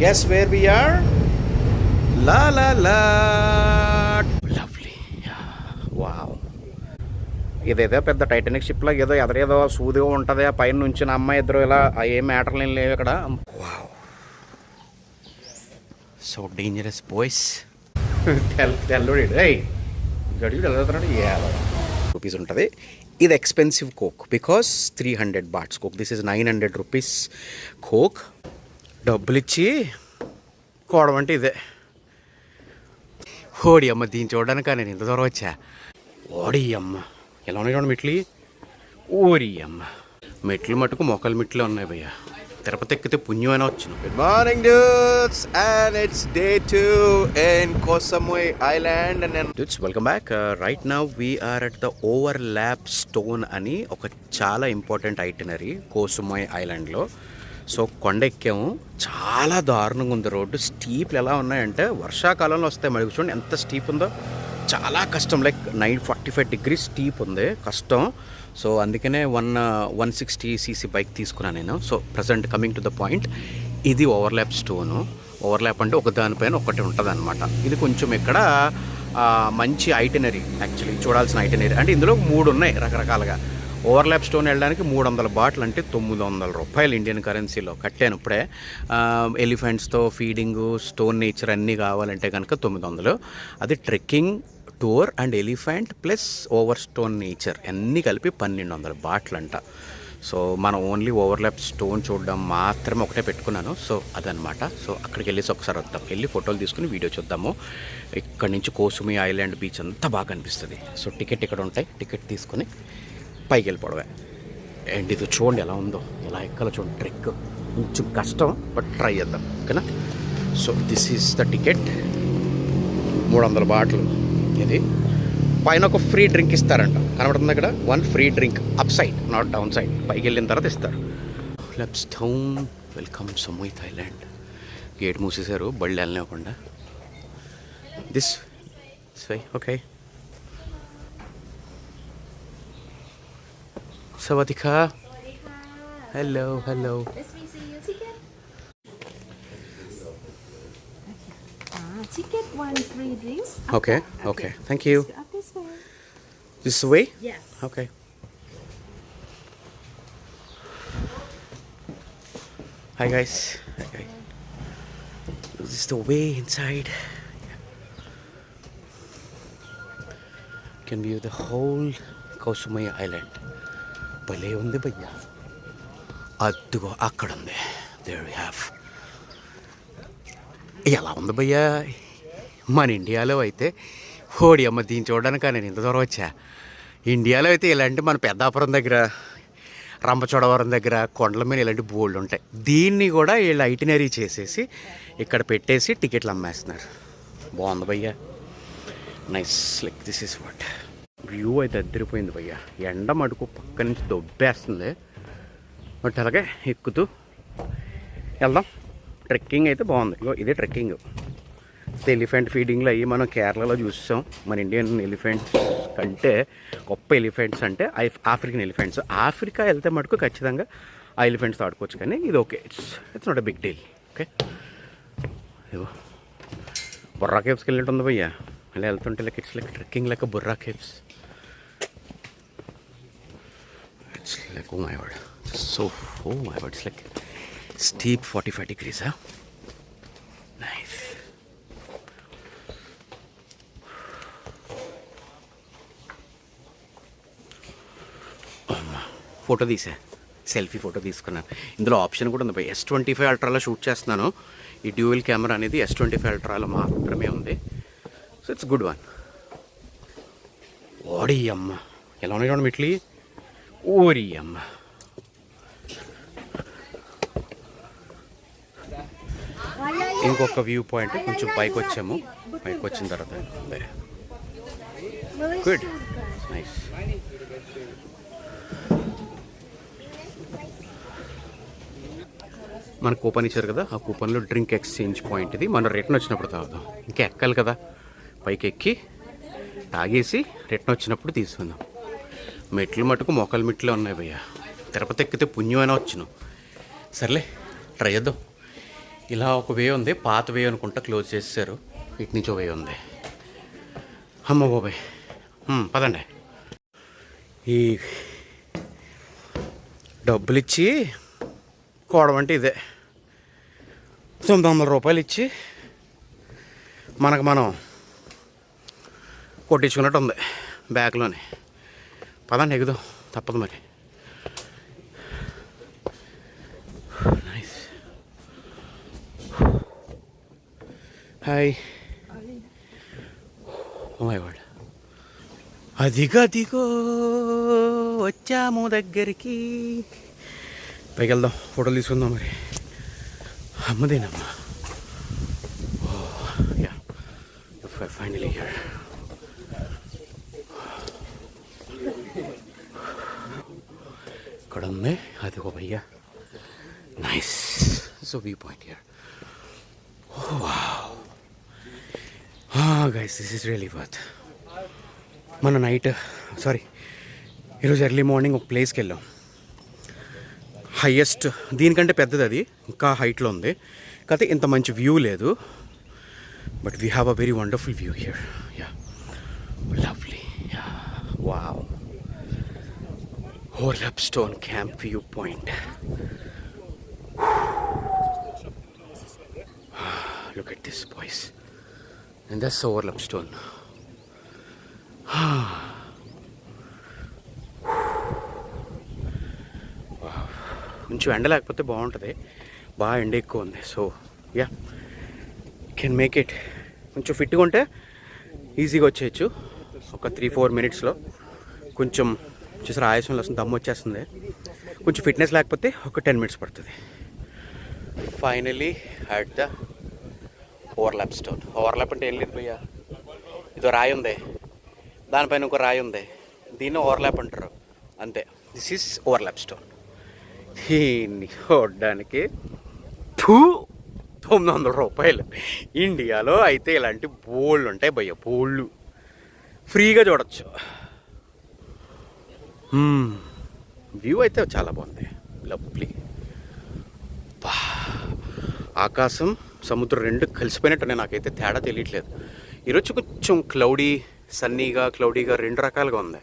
Guess where we are? La la la. Lovely. Wow. ఇదేదో పెద్ద Titanic షిప్లో ఏదో ఎదరేదో సూదిగా ఉంటుంది. ఆ పైన నుంచి నా అమ్మాయి ఇద్దరు ఇలా ఏం మ్యాటర్లు ఏం లేవు ఇక్కడ. Wow, so dangerous boys. తెల్లుడు గడికి వెళ్తున్నాడు. రూపీస్ ఉంటుంది. ఇది expensive coke because 300 bots coke. This is 900 rupees coke. డబ్బులు ఇచ్చి కోవడం ఇదే. ఓడి అమ్మ, దీన్ని చూడడానికి నేను ఇంత దూరం వచ్చా. ఓడి అమ్మ, ఎలా ఉన్నాయి చూడండి మెట్లు. ఓరి అమ్మ, మెట్లు మటుకు మొక్కలు మెట్లు ఉన్నాయి భయ్య. తిరుపతి ఎక్కితే పుణ్యం అయినా వచ్చిన. Good morning dudes, and it's day 2 in Koh Samui Island. And dudes, welcome back. Right now we are at the overlap stone అని ఒక చాలా important itinerary Koh Samui Island లో. సో కొండ ఎక్కాము. చాలా దారుణంగా ఉంది రోడ్డు. స్టీప్లు ఎలా ఉన్నాయంటే వర్షాకాలంలో వస్తాయి. మరి చూడండి ఎంత స్టీప్ ఉందో. చాలా కష్టం. లైక్ 945 degrees స్టీప్ ఉంది, కష్టం. సో అందుకనే 160cc బైక్ తీసుకున్నాను నేను. So present coming to the point, ఇది ఓవర్లాప్ స్టోను. ఓవర్లాప్ అంటే ఒక దానిపైన ఒకటి ఉంటుంది అనమాట. ఇది కొంచెం ఇక్కడ మంచి ఐటినరీ, యాక్చువల్లీ చూడాల్సిన ఐటినరీ. అంటే ఇందులో 3 ఉన్నాయి రకరకాలుగా. ఓవర్లాప్ స్టోన్ వెళ్ళడానికి 300 బాట్లు అంటే 900 రూపాయలు ఇండియన్ కరెన్సీలో కట్టాను ఇప్పుడే. ఎలిఫెంట్స్తో ఫీడింగు, స్టోన్ నేచర్ అన్నీ కావాలంటే కనుక 900. అది trekking tour and elephant plus over stone nature అన్నీ కలిపి 1200 బాట్లు అంట. సో మనం ఓన్లీ ఓవర్లాప్ స్టోన్ చూడడం మాత్రమే ఒకటే పెట్టుకున్నాను. సో అదనమాట. సో అక్కడికి వెళ్ళేసి ఒకసారి వద్దాం, వెళ్ళి ఫోటోలు తీసుకుని వీడియో చూద్దాము. ఇక్కడ నుంచి Koh Samui ఐలాండ్ బీచ్ అంతా బాగా అనిపిస్తుంది. సో టికెట్ ఇక్కడ ఉంటాయి, టికెట్ తీసుకొని పైకి వెళ్ళిపోవడమే. అండ్ ఇది చూడండి ఎలా ఉందో, ఎలా ఎక్కాలో చూడండి. ట్రెక్ కొంచెం కష్టం, బట్ ట్రై చేద్దాం ఓకేనా. So this is the ticket, 300 బాట్లు. ఇది పైన ఒక ఫ్రీ డ్రింక్ ఇస్తారంట, కనబడుతుంది అక్కడ. 1 free drink up side, not down side. పైకి వెళ్ళిన తర్వాత ఇస్తారు. Let's down. Welcome Samui Thailand. Gate మూసేశారు, బళ్ళు వెళ్ళనివ్వకుండా. This why. Okay, Sawadika. Hello, hello. Let me see your ticket. Ticket 1 free drinks. Okay, okay. Thank you. Up this way. This way? Yes. Okay. Hi guys. Okay. This is the way inside. You can view the whole Koh Samui Island. భలే ఉంది భయ్య. అద్దుగో అక్కడ ఉంది. There we have. ఎలా ఉంది భయ్య. మన ఇండియాలో అయితే హోడి అమ్మ, దీన్ని చూడడానికి నేను ఇంత దూరం వచ్చా. ఇండియాలో అయితే ఇలాంటి మన పెద్దాపురం దగ్గర, రంపచోడవరం దగ్గర కొండల మీద ఇలాంటి బోల్డ్ ఉంటాయి. దీన్ని కూడా వీళ్ళు ఐటినరీ చేసేసి ఇక్కడ పెట్టేసి టికెట్లు అమ్మేస్తున్నారు. బాగుంది భయ్య, nice. Like this is what. View అయితే అద్దరిపోయింది భయ్య. ఎండ మటుకు పక్క నుంచి దొబ్బేస్తుంది, బట్ అలాగే ఎక్కుతూ వెళ్దాం. ట్రెక్కింగ్ అయితే బాగుంది. ఇదే ట్రెక్కింగ్. ఎలిఫెంట్ ఫీడింగ్లో అయ్యి మనం కేరళలో చూసాం. మన ఇండియన్ ఎలిఫెంట్స్ కంటే గొప్ప ఎలిఫెంట్స్ అంటే ఆఫ్రికన్ ఎలిఫెంట్స్. ఆఫ్రికా వెళ్తే మటుకు ఖచ్చితంగా ఆ ఎలిఫెంట్స్ ఆడుకోవచ్చు, కానీ ఇది okay, it's not a big deal. Okay, ఇగో బుర్రా కేవ్స్కి వెళ్ళినట్టుంది భయ్య. అలా వెళ్తుంటే like it's like trekking like Borra caves. It's like, oh my god, so, oh my god, it's like steep 45 degrees, huh? Nice. Photo తీసా, సెల్ఫీ ఫోటో తీసుకున్నాను. ఇందులో option కూడా ఉంది. S25 అల్ట్రాలో షూట్ చేస్తున్నాను. ఈ డ్యూయల్ కెమెరా అనేది S25 అల్ట్రాలో మాత్రమే ఉంది. So it's good one. ఓడి అమ్మ, ఎలా ఉన్నాయి చూడండి మెట్లు. ఓరి అమ్మ, ఇంకొక వ్యూ పాయింట్. కొంచెం పైకి వచ్చాము. పైకి వచ్చిన తర్వాత గుడ్, నైస్. మన కూపన్ ఇచ్చారు కదా, ఆ కూపన్లో డ్రింక్ ఎక్స్చేంజ్ పాయింట్ ఇది. మనం రిటర్న్ వచ్చినప్పుడు తాగుదాం. ఇంకా ఎక్కాలి కదా, పైకి ఎక్కి తాగేసి రిటర్న్ వచ్చినప్పుడు తీసుకుందాం. మెట్లు మటుకు మొక్కలు మెట్లే ఉన్నాయి భయ్య. తిరుపతి ఎక్కితే పుణ్యం అయినా వచ్చును. సర్లే, ట్రై చేద్దాం. ఇలా ఒక వే ఉంది, పాత వే అనుకుంటా, క్లోజ్ చేసేసారు. ఇటు నుంచి వే ఉంది. అమ్మ బాబాయ్, పదండి. ఈ డబ్బులు ఇచ్చి కోడమంటే ఇదే 900 రూపాయలు ఇచ్చి మనకు మనం కొట్టించుకున్నట్టు ఉంది బ్యాగ్లోనే. పదండి ఎగుదాం, తప్పదు మరి. Nice. Hi. Oh my god, అదిగో వచ్చాము దగ్గరికి. పైకి వెళ్దాం, ఫోటోలు తీసుకుందాం మరి. అమ్మదేనమ్మా. Yeah, finally here. ఇక్కడ ఉంది అది ఓ భయ్యా. Nice. So view point here. Guys, this is really worth. మన ఈరోజు ఎర్లీ మార్నింగ్ ఒక ప్లేస్కి వెళ్ళాం. హైయెస్ట్, దీనికంటే పెద్దది, అది ఇంకా హైట్లో ఉంది. కాకపోతే ఇంత మంచి వ్యూ లేదు. But we have a very wonderful view here. Yeah, lovely. Yeah, wow. Overlap stone camp view point. Look at this, boys. And that's Overlap stone. కొంచెం ఎండ లేకపోతే బాగుంటుంది. బాగా ఎండ ఎక్కువ ఉంది. So yeah, can make it. కొంచెం ఫిట్గా ఉంటే ఈజీగా వచ్చేయచ్చు ఒక 3-4 మినిట్స్లో. కొంచెం చూసారు ఆయాసంలో వస్తుంది, దమ్ము వచ్చేస్తుంది. కొంచెం ఫిట్నెస్ లేకపోతే ఒక 10 మినిట్స్ పడుతుంది. Finally at the overlap stone. Overlap అంటే ఏం లేదు భయ్యా, ఇదో రాయి ఉంది, దానిపైన ఒక రాయి ఉంది, దీన్ని ఓవర్లాప్ అంటారు అంతే. This is overlap stone. దీన్ని చూడడానికి 900 రూపాయలు. ఇండియాలో అయితే ఇలాంటి బోళ్ళు ఉంటాయి భయ్య, బోళ్ళు ఫ్రీగా చూడొచ్చు. వ్యూ అయితే చాలా బాగుంది, లవ్లీ. ఆకాశం సముద్రం రెండు కలిసిపోయినట్టు నాకైతే తేడా తెలియట్లేదు. ఈరోజు కొంచెం క్లౌడీగా 2 రకాలుగా ఉంది.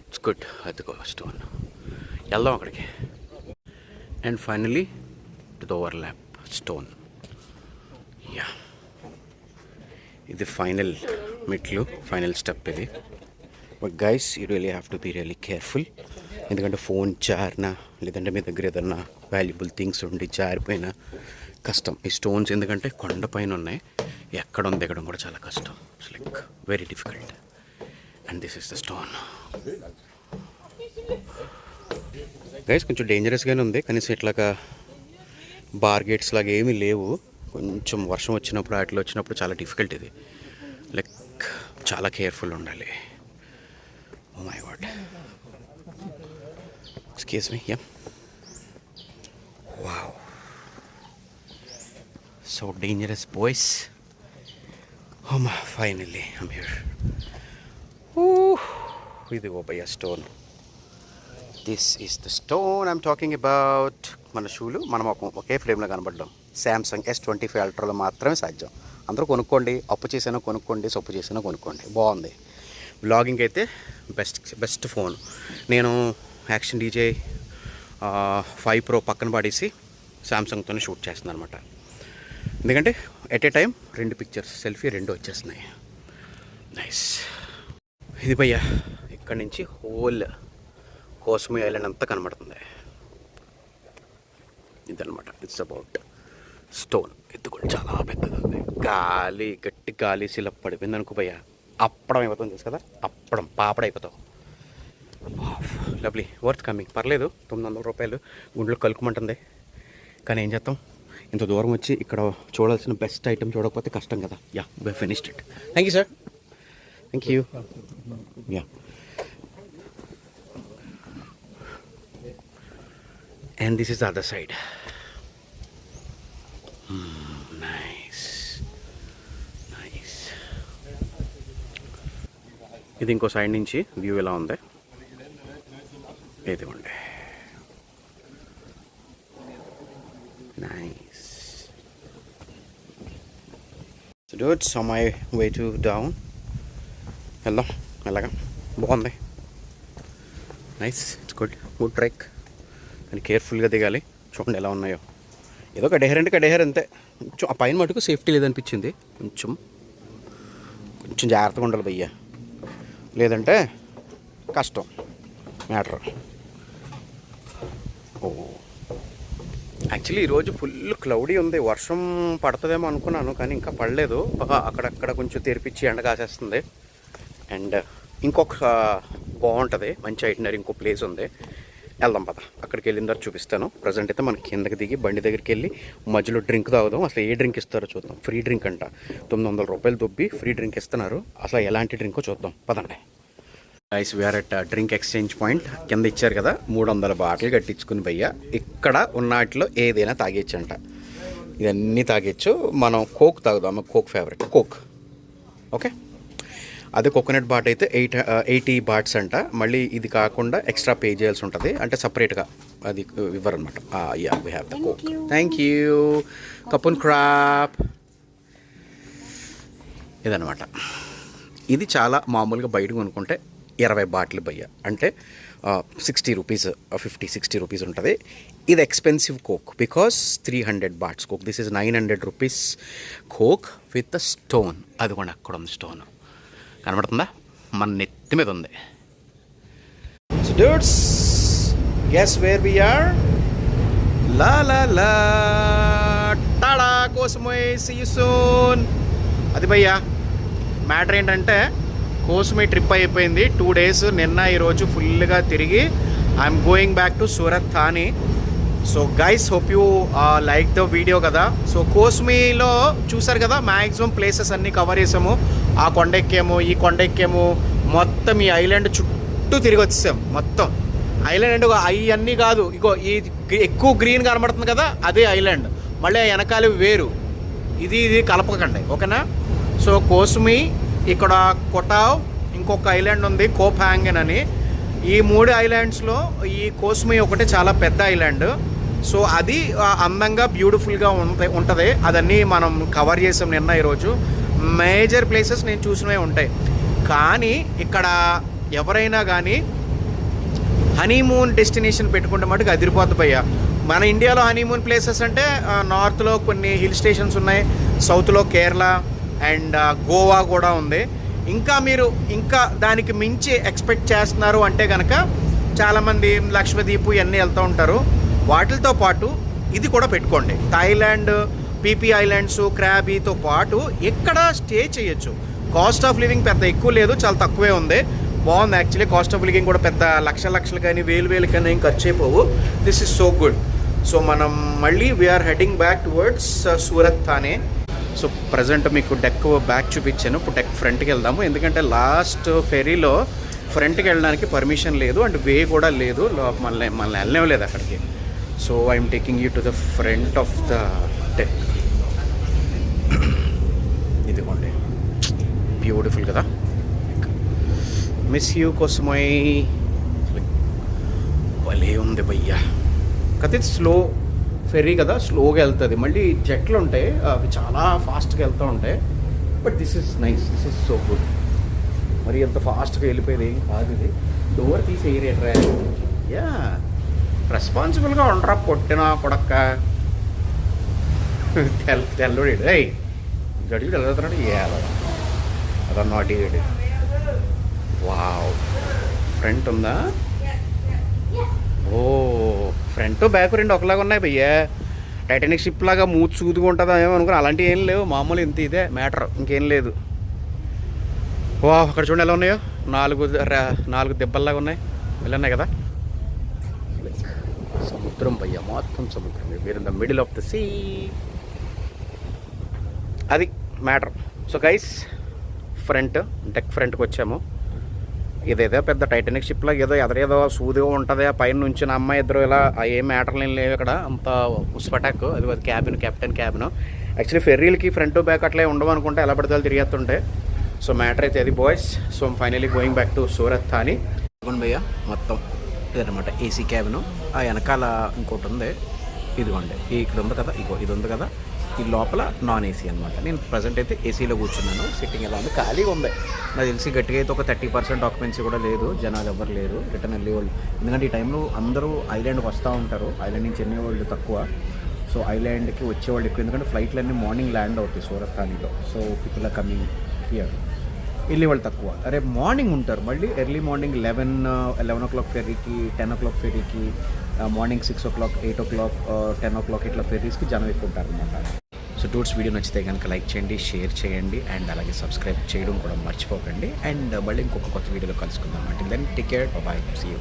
It's good. అదిగో స్టోన్, వెళ్దాం అక్కడికి. And finally to the overlap stone. Yeah, ఇది ఫైనల్ మెట్లు, ఫైనల్ స్టెప్ ఇది. But guys, you really have to be really careful. ఎందుకంటే ఫోన్ జారినా, లేదంటే మీ దగ్గర ఏదన్నా వాల్యుబుల్ థింగ్స్ ఉండి జారిపోయినా కష్టం. ఈ స్టోన్స్ ఎందుకంటే కొండ పైన ఉన్నాయి, ఎక్కడ ఉంది దిగడం కూడా చాలా కష్టం. It's like very difficult. And this is the stone. Guys, కొంచెం డేంజరస్గానే ఉంది. కనీసం ఇట్లాగా బార్ గేట్స్ లాగా ఏమీ లేవు. కొంచెం వర్షం వచ్చినప్పుడు వాటిలో వచ్చినప్పుడు చాలా డిఫికల్ట్ ఇది. లైక్ చాలా కేర్ఫుల్ ఉండాలి. Oh my god, excuse me. Yeah, wow, so dangerous, boys. Finally I'm here. Idigo bhaiya stone. This is the stone I'm talking about. మన షూలు మనం ఒకే ఫ్రేమ్లో కనబడ్డాం. శాంసంగ్ S25 అల్ట్రాలో మాత్రమే సాధ్యం. అందరూ కొనుక్కోండి, అప్పు చేసానో కొనుక్కోండి, సొప్పు చేసానో కొనుక్కోండి. బాగుంది. వ్లాగింగ్ అయితే బెస్ట్ ఫోన్. నేను యాక్షన్ డీజే 5 Pro పక్కన పడేసి శాంసంగ్తోనే షూట్ చేస్తున్నాను అనమాట. ఎందుకంటే at a time 2 pictures, selfie 2 వచ్చేస్తున్నాయి. నైస్. ఇది భయ్యా, ఇక్కడ నుంచి హోల్ కోస్మీ ఐలాండ్ అంతా కనబడుతుంది. ఇదనమాట. It's about stone. ఇది కూడా చాలా పెద్దది ఉంది. గట్టి గాలి సిలప్ పడిపోయింది అనుకో భయ్యా, అప్పడం అయిపోతుంది. తెలుసు కదా, అప్పడం పాపడ అయిపోతావు. Lovely, worth coming. పర్లేదు, 900 రూపాయలు గుండెలో కలుపుమంటుంది. కానీ ఏం చేస్తాం, ఇంత దూరం వచ్చి ఇక్కడ చూడాల్సిన బెస్ట్ ఐటమ్ చూడకపోతే కష్టం కదా. Yeah, we finished it. Thank you sir. Thank you. Yeah, and this is the other side. Nice nice. ఇది ఇంకో సైడ్ నుంచి వ్యూ ఎలా ఉంది, ఇదిగోండి. Nice. Dudes, on my way to down. వెళ్దాం మెల్లగా. బాగుంది, నైస్, ఇట్స్ గుడ్ ట్రెక్. కానీ కేర్ఫుల్గా దిగాలి. చూడండి ఎలా ఉన్నాయో. ఏదో కడేహారు అంతే. కొంచెం ఆ పైన మటుకు సేఫ్టీ లేదనిపించింది. కొంచెం జాగ్రత్తగా ఉండాలి భయ్యా, లేదంటే కష్టం మ్యాటర్. ఓ యాక్చువల్లీ ఈరోజు ఫుల్ క్లౌడీ ఉంది. వర్షం పడుతుందేమో అనుకున్నాను, కానీ ఇంకా పడలేదు. అక్కడక్కడ కొంచెం తెరిపించి ఎండ కాసేస్తుంది. అండ్ ఇంకొక బాగుంటుంది మంచి ఐటినరీ ఇంకో ప్లేస్ ఉంది, వెళ్దాం పద. అక్కడికి వెళ్ళిన తర్వాత చూపిస్తాను. ప్రజెంట్ అయితే మనం కిందకి దిగి బండి దగ్గరికి వెళ్ళి మధ్యలో డ్రింక్ తాగుదాం. అసలు ఏ డ్రింక్ ఇస్తారో చూద్దాం. ఫ్రీ డ్రింక్ అంట, 900 రూపాయలు దొబ్బి ఫ్రీ డ్రింక్ ఇస్తున్నారు. అసలు ఎలాంటి డ్రింకో చూద్దాం పదండి. Guys, we are at drink exchange point. కింద ఇచ్చారు కదా 300 బాటిల్ కట్టించుకుని భయ్య. ఇక్కడ ఉన్న వాటిలో ఏదైనా తాగేచ్చు అంట. ఇవన్నీ తాగేచ్చు. మనం కోక్ తాగుదాం, కోక్ ఫేవరెట్ కోక్. ఓకే, అదే కోకోనట్ బాట్ అయితే 80 బాట్స్ అంట. మళ్ళీ ఇది కాకుండా ఎక్స్ట్రా పే చేయాల్సి ఉంటుంది, అంటే సపరేట్గా అది ఇవ్వరనమాట. Yeah, we have the coke. Thank you. కపున్ క్రాప్ ఇదనమాట. ఇది చాలా మామూలుగా బయట కొనుక్కుంటే 20 బాటిల్ భయ్య, అంటే 60 రూపీస్, 50-60 రూపీస్ ఉంటుంది. ఇది expensive coke because 300 bots coke. This is 900 rupees coke with stone. అది కూడా అక్కడ ఉంది స్టోన్, కనబడుతుందా? మన నెత్తి మీద ఉంది. So dudes, guess where we are? La la la tada కోసమై, సీ యు సూన్. అది భయ్యా మ్యాటర్ ఏంటంటే, కోసమై ట్రిప్ అయిపోయింది 2 days. నిన్న ఈరోజు ఫుల్గా తిరిగి I'm going back to Surat థానీ. So guys, hope you like the video కదా. సో కోస్మీలో చూసారు కదా, మ్యాక్సిమం ప్లేసెస్ అన్నీ కవర్ చేసాము. ఆ కొండ ఎక్కాము, ఈ కొండ ఎక్కాము, మొత్తం ఈ ఐలాండ్ చుట్టూ తిరిగి వచ్చేసాం. మొత్తం ఐలాండ్ అవన్నీ కాదు, ఇగో ఈ ఎక్కువ గ్రీన్ కనబడుతుంది కదా, అదే ఐలాండ్. మళ్ళీ వెనకాల వేరు, ఇది కలపకండి, ఓకేనా? సో కోస్మీ, ఇక్కడ కొటావ్, ఇంకొక ఐలాండ్ ఉంది కోప్యాంగన్ అని. ఈ 3 ఐలాండ్స్లో ఈ కోస్మీ ఒకటి చాలా పెద్ద ఐలాండ్. సో అది అందంగా బ్యూటిఫుల్గా ఉంటుంది. అదన్నీ మనం కవర్ చేసాం నిన్న ఈరోజు. మేజర్ ప్లేసెస్ నేను చూసినవి ఉంటాయి. కానీ ఇక్కడ ఎవరైనా కానీ హనీమూన్ డెస్టినేషన్ పెట్టుకుంటే మటుకు అదిరిపోద్ది భయ్య. మన ఇండియాలో హనీమూన్ ప్లేసెస్ అంటే నార్త్లో కొన్ని హిల్ స్టేషన్స్ ఉన్నాయి, సౌత్లో కేరళ అండ్ గోవా కూడా ఉంది. ఇంకా మీరు దానికి మించి ఎక్స్పెక్ట్ చేస్తున్నారు అంటే కనుక చాలామంది లక్షద్వీప్ ఇవన్నీ వెళ్తూ ఉంటారు. వాటితో పాటు ఇది కూడా పెట్టుకోండి. థాయిలాండ్, పీపీ ఐలాండ్స్, క్రాబీతో పాటు ఎక్కడ స్టే చేయొచ్చు. కాస్ట్ ఆఫ్ లివింగ్ పెద్ద ఎక్కువ లేదు, చాలా తక్కువే ఉంది. బాగుంది యాక్చువల్లీ. కాస్ట్ ఆఫ్ లివింగ్ కూడా పెద్ద లక్షలు కానీ వేలు కానీ ఏం ఖర్చు అయిపోవు. This is so good. So మనం మళ్ళీ we are heading back towards Surat Thani. So present మీకు డెక్ బ్యాక్ చూపించాను. ఇప్పుడు డెక్ ఫ్రంట్కి వెళ్దాము, ఎందుకంటే లాస్ట్ ఫెరీలో ఫ్రంట్కి వెళ్ళడానికి పర్మిషన్ లేదు అండ్ వే కూడా లేదు, మనల్ని వెళ్ళలేదు అక్కడికి. So I'm taking you to the front of the deck. ఇదిగోండి, బ్యూటిఫుల్ కదా. మిస్ యూ కోసమై భలే ఉంది భయ్యా. కథ స్లో ఫెర్రీ కదా, స్లోగా వెళ్తుంది. మళ్ళీ జెట్లు ఉంటాయి, అవి చాలా ఫాస్ట్గా వెళ్తూ ఉంటాయి. But this is nice, this is so good. మరి ఎంత ఫాస్ట్గా వెళ్ళిపోయేది ఏం కాదు. ఇది డోర్ తీసి ఎయిరేట్రా. యా, రెస్పాన్సిబుల్గా ఉండరా పొట్టిన కొడక్క. తెల్లుడు ఏయ్ గడివి వెళ్తున్నాడు. అదన్నమాట. వావ్, ఫ్రంట్ ఉందా? ఓ, ఫ్రంట్ బ్యాక్ 2 ఒకలాగా ఉన్నాయి భయ్యా. టైటానిక్ షిప్ లాగా మూతి సూదుగా ఉంటుందా ఏమో అనుకుని, అలాంటివి ఏం లేవు. మామూలు ఇంత ఇదే మ్యాటర్, ఇంకేం లేదు. వా, అక్కడ చూడండి ఎలా ఉన్నాయో, 4 దెబ్బల్లాగా ఉన్నాయి. వెళ్ళన్నాయి కదా. సముద్రం భయ్యా, మొత్తం సముద్రం. We're in the middle of the sea. అది మ్యాటర్. సో గైస్, డెక్ ఫ్రంట్కి వచ్చాము. ఇదేదో పెద్ద టైటానిక్ షిప్ లాగా ఏదో ఎదరేదో సూదిగా ఉంటుంది. ఆ పైన నుంచి నా అమ్మాయి ఇద్దరు ఇలా ఏ మ్యాటర్లు ఏం లేవు ఇక్కడ. అంత ఉస్పటాక్. అది కెప్టెన్ క్యాబిన్. యాక్చువల్లీ ఫెర్రీలకి ఫ్రంట్ బ్యాక్ అట్లే ఉండవు అనుకుంటే, ఎలా పడితే తిరిగేస్తుంటాయి. సో మ్యాటర్ అయితే అది boys. So finally going back to Surat థానీ. భయ్య మొత్తం ఇదనమాట ఏసీ క్యాబిన్. ఆ వెనకాల ఇంకోటి ఉంది, ఇదిగోండి ఇక్కడ ఉంది కదా, ఇది ఉంది కదా, ఈ లోపల నాన్ ఏసీ అనమాట. నేను ప్రజెంట్ అయితే ఏసీలో కూర్చున్నాను. సిట్టింగ్ ఎలా ఉంది, ఖాళీగా ఉంది. నాకు తెలిసి గట్టిగా అయితే ఒక 30% ఆక్యుపెన్సీ కూడా లేదు, జనాలు ఎవ్వరు లేరు రిటర్న్ వెళ్ళే వాళ్ళు. ఎందుకంటే ఈ టైంలో అందరూ ఐలాండ్కి వస్తూ ఉంటారు, ఐలాండ్ నుంచి వెళ్ళే వాళ్ళు తక్కువ. సో ఐలాండ్కి వచ్చేవాళ్ళు ఎక్కువ, ఎందుకంటే ఫ్లైట్లన్నీ మార్నింగ్ ల్యాండ్ అవుతాయి సూరత్ ఖాళీలో. So people are coming here. వెళ్ళే వాళ్ళు తక్కువ. రేపు మార్నింగ్ ఉంటారు మళ్ళీ, ఎర్లీ మార్నింగ్ 11 o'clock ఫెర్రీకి, 10 o'clock ఫెర్రీకి, మార్నింగ్ 6 o'clock, 8 o'clock, 10 o'clock ఇట్లా ఫెర్రీస్కి జనం ఎక్కువ ఉంటారు అనమాట. సో డూడ్స్ వీడియో నచ్చితే కనుక లైక్ చేయండి, షేర్ చేయండి, అండ్ అలాగే సబ్స్క్రైబ్ చేయడం కూడా మర్చిపోకండి. అండ్ మళ్ళీ ఇంకొక కొత్త వీడియోలో కలుసుకుందాం. అంటే then take care, bye, see you.